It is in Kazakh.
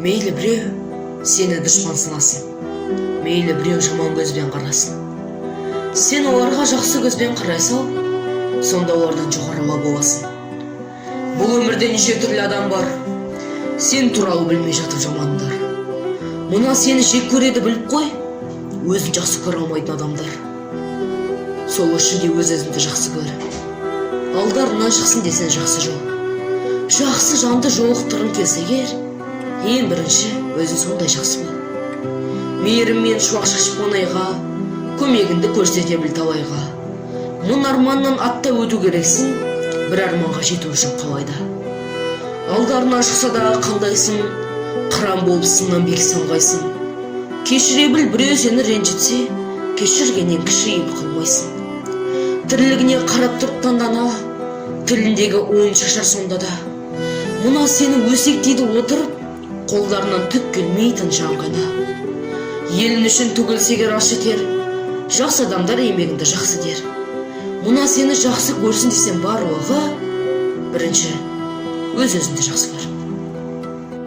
Мейлі біреу сені дұшпан сынасын, мейлі біреу жаман көзбен қарасын. Сен оларға жақсы көзбен қарайсың, сонда олардан жоғарыла боласың. Бұл өмірде неше түрлі адам бар, сен туралы білмей жатып жамандар. Мұна сені жек көреді біліп қой, өзін жақсы көре алмайтын адамдар. Сол үшін де өз-өзіңді жақсы көр. Алдарынан шықсын десең жақсы жол. Жақсы жанды жолықтырғың келсе егер, ең бірінші өзің сондай жақсы бол. Мейіріммен шуақ шашып оңайға, көмегіңді көрсете біл талайға. Мұн арманнан атта өту керексің, бір арманға жету үшін қалайда. Алдарынан шықса да қандайсың, қыран болып сыннан бек самғайсың. Кешіре біл, біреу сені ренжітсе, кешіргеннен кішірейіп қылмайсың. Тірлігіне қарап тұрып таңдана, тіліндегі ойын шашар сонда да. Мұна сені өсектейді отырып, қолдарынан түк келмейтін жан ғана. Елін үшін төгілсегер аш етер, жақсы адамдар еңбегіңді жақсы дер. Мұна сені жақсы көрсін десем барлығы, бірінші өз-өзіңді жақсы көр.